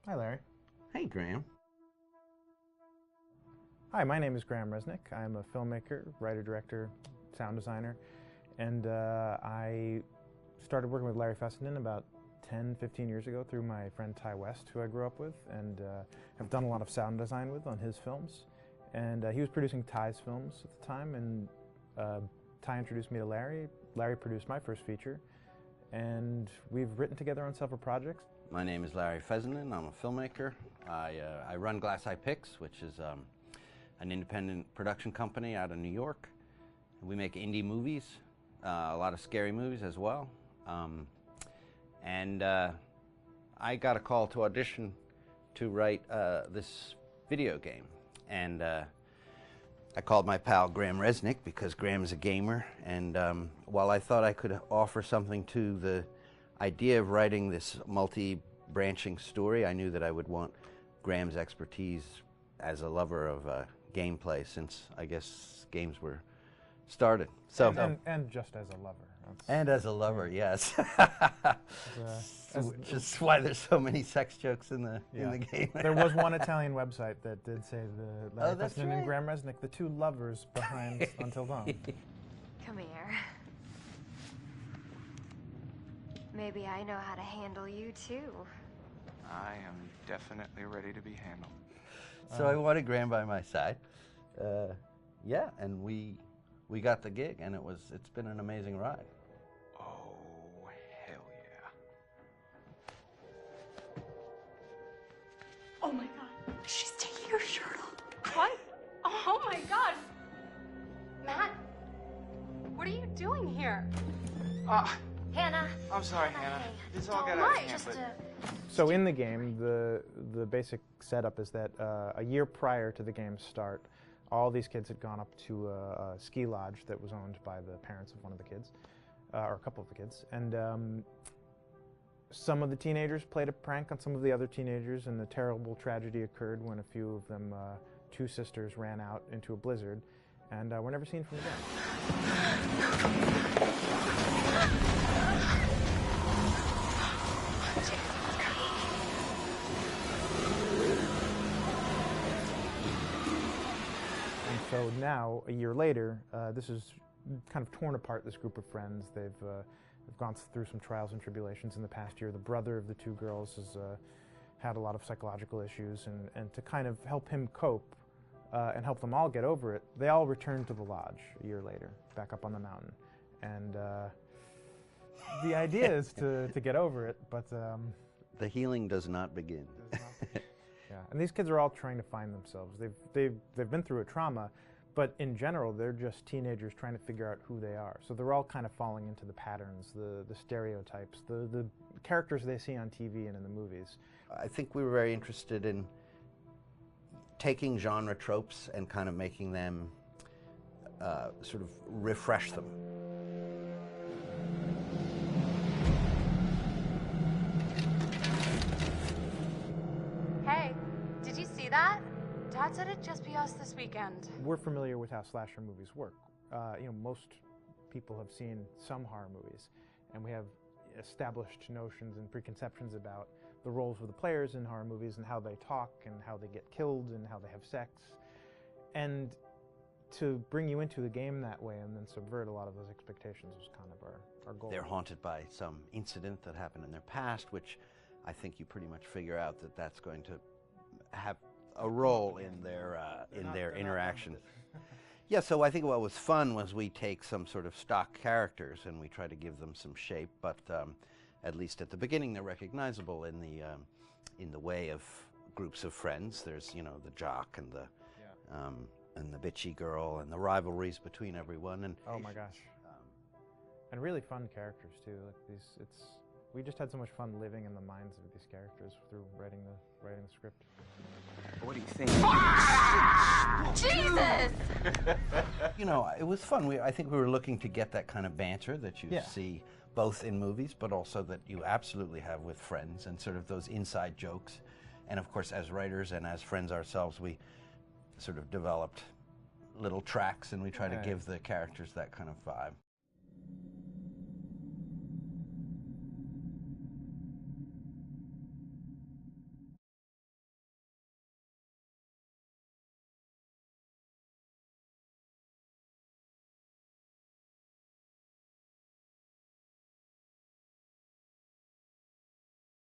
Hi, Larry. Hey, Graham. Hi, my name is Graham Resnick. I'm a filmmaker, writer, director, sound designer, and I started working with Larry Fessenden about 10, 15 years ago through my friend Ty West, who I grew up with, and have done a lot of sound design with on his films. And he was producing Ty's films at the time, and Ty introduced me to Larry. Larry produced my first feature, and we've written together on several projects. My name is Larry Fessenden. I'm a filmmaker. I run Glass Eye Pix, which is an independent production company out of New York. We make indie movies, a lot of scary movies as well. I got a call to audition to write this video game. And I called my pal Graham Resnick because Graham is a gamer. And while I thought I could offer something to the idea of writing this multi-branching story, I knew that I would want Graham's expertise as a lover of gameplay, since I guess games were started. So and just as a lover. And as a lover, yes. Which is As- why there's so many sex jokes in the game. There was one Italian website that did say the Larry that's Fessenden and right. Graham Resnick, the two lovers behind Until Dawn. Come here. Maybe I know how to handle you too. I am definitely ready to be handled. So I wanted Graham by my side. Yeah, and we got the gig, and it's been an amazing ride. Oh, hell yeah. Oh my god, she's taking her shirt off. What? Oh my god. Matt, what are you doing here? Hannah. I'm sorry, Hannah. hey, This all don't got out of lie, hand, just but So in the game, the basic setup is that a year prior to the game's start, all these kids had gone up to a ski lodge that was owned by the parents of one of the kids, or a couple of the kids, and some of the teenagers played a prank on some of the other teenagers, and a terrible tragedy occurred when a few of them, two sisters, ran out into a blizzard, and were never seen from again. And so now, a year later, this is kind of torn apart, this group of friends. They've gone through some trials and tribulations in the past year. The brother of the two girls has had a lot of psychological issues, and to kind of help him cope and help them all get over it, they all returned to the lodge a year later, back up on the mountain. And the idea is to get over it, but... The healing does not begin. Yeah, and these kids are all trying to find themselves. They've been through a trauma, but in general, they're just teenagers trying to figure out who they are. So they're all kind of falling into the patterns, the stereotypes, the characters they see on TV and in the movies. I think we were very interested in taking genre tropes and kind of making them sort of refresh them. Hey, did you see that? Dad said it'd just be us this weekend. We're familiar with how slasher movies work. Most people have seen some horror movies, and we have established notions and preconceptions about the roles of the players in horror movies and how they talk and how they get killed and how they have sex. And to bring you into the game that way and then subvert a lot of those expectations was kind of our goal. They're haunted by some incident that happened in their past, which I think you pretty much figure out that that's going to have a role in their interaction. Yeah, so I think what was fun was we take some sort of stock characters and we try to give them some shape, but at least at the beginning they're recognizable in the way of groups of friends. There's the jock and the bitchy girl and the rivalries between everyone. And oh my gosh. And really fun characters too. Like we just had so much fun living in the minds of these characters through writing the script. what do you think? Jesus! It was fun. I think we were looking to get that kind of banter that you Yeah. see both in movies, but also that you absolutely have with friends, and sort of those inside jokes. And of course, as writers and as friends ourselves, we sort of developed little tracks, and we try to give the characters that kind of vibe.